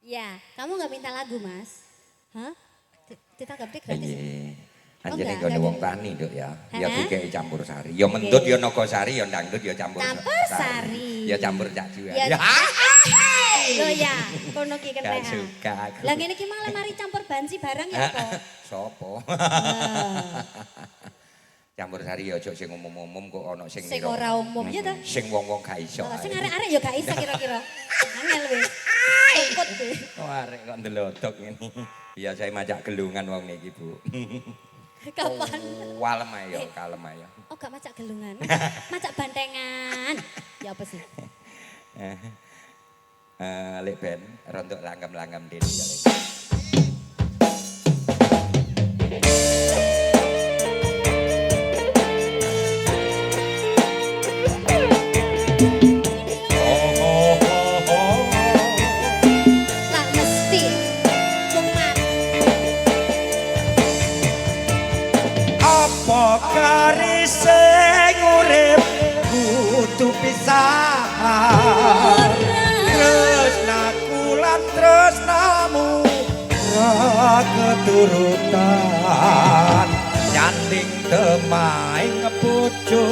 Ya, kamu nggak minta lagu, Mas? Hah? Ditanggapi gratis? Iya. Oh, Anjene enggak, kono wong enggak. tani nduk ya. Ya Hah? dikei campur sari. Ya mendut ya nogosari ya dangdut ya campur Campur-sari. Ya campur cak juga. Ya. Ya. Loh ya, kono ki Gak kentekan. suka aku. Lah ngene iki malah mari campur banci barang ya apa? Sopo? Nah, Campur sari ya ojo sing umum-umum kok ana sing sing mira. ora umum ya ta? Sing wong-wong gak iso. Oh, sing arek-arek ya gak iso kira-kira. Angel wis. Tungkut deh. Oh arek kok ndelodok ngene. Biasa macak gelungan wong niki, Bu. Kapan? Walem ae ya, kalem ae ya. Oh gak macak gelungan. Macak bantengan. Ya apa sih? Lek ben rontok langgam-langgam dhewe ya lek. Lah mesti kumat. Apa karise urip kudu pisah tresnaku lan tresnamu ra keturutan nyanding temaing bojo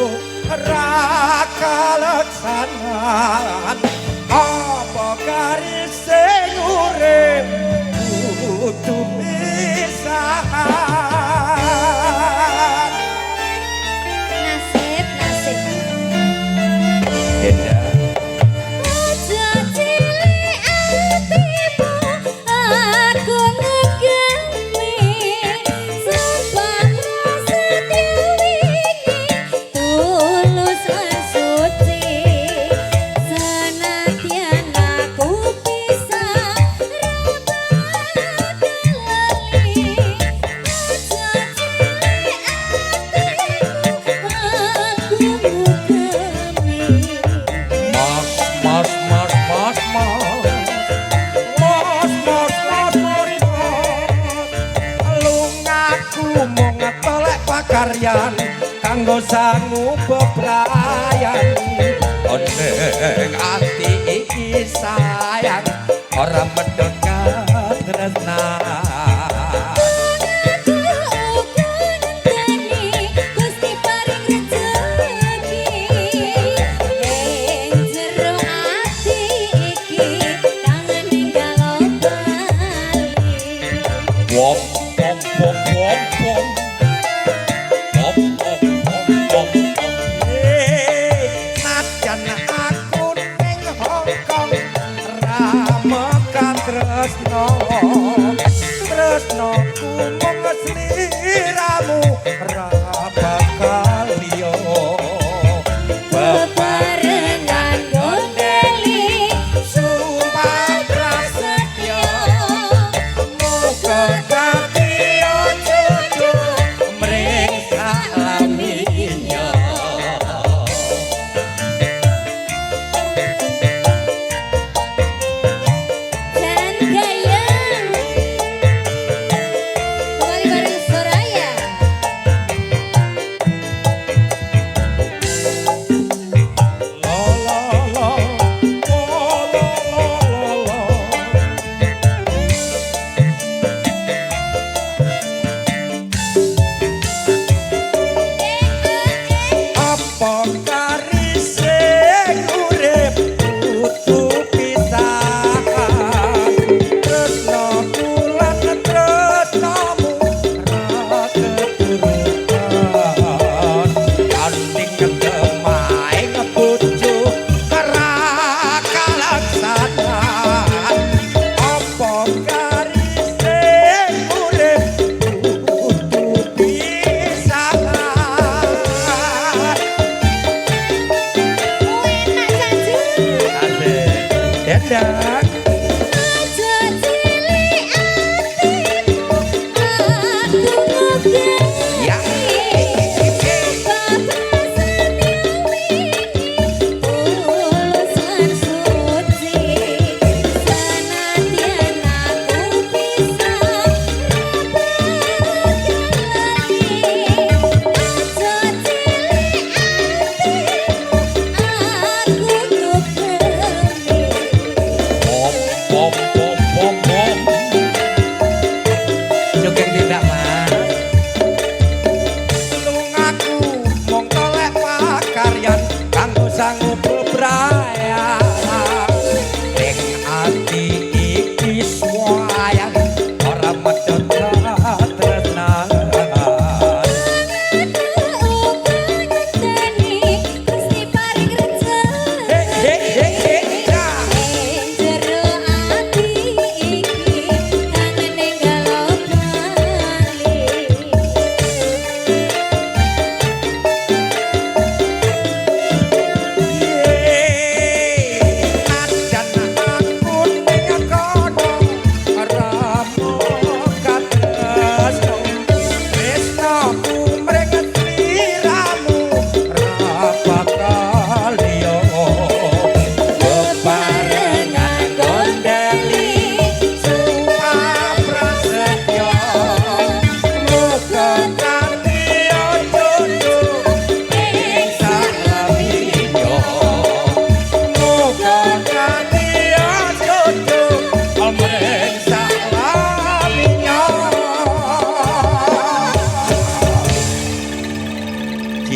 ra kaleksanan apa karise urip kudu pisah. Nasib, nasib. Denda. Aja cilik atimu aku ngegemi sumpah prasetyo wingi tulus lan suci senadyan aku pisah ra bakal lali aja cilik atimu aku ngegemi. Lungaku mung tolek pakaryan kanggo sangu bebrayan oneng ati iki sayang ora medhot katresnan. Gusti paring rezeki ing jero ati iki kangen ninggal bali. Wom wom wom wom wom wom wom wom wom najan aku ning Hongkong ra mekat tresno tresnoku mung sliramu ra bakal liya Bebarengan gondeli sumpah prasetyo muga katiya jojo mring salaminya. dan gayeng kembali bareng Soraya. La la la la la la la. Apa karise urip kudu pisah tresnaku lan tresnamu ra keturutan kandhing ketemaing bojo ra kaleksanan apa karise urip kudu pisah. Enak sanjur. Dadah. Aja cilik atimu aku ngegemi Ya. sumpah prasetyo wingi tulus lan suci senadyan aku pisah ra bakal lali aja cilik atimu aku ngegemi. braya ning ati iki swayang ora medhot tresnan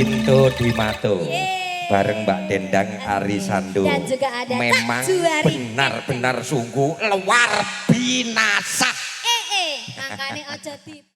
Cinto di Mato bareng Mbak Dendang Arisando dan juga ada memang Kak Juari. benar-benar sungguh luar binasa. Makanya ojo di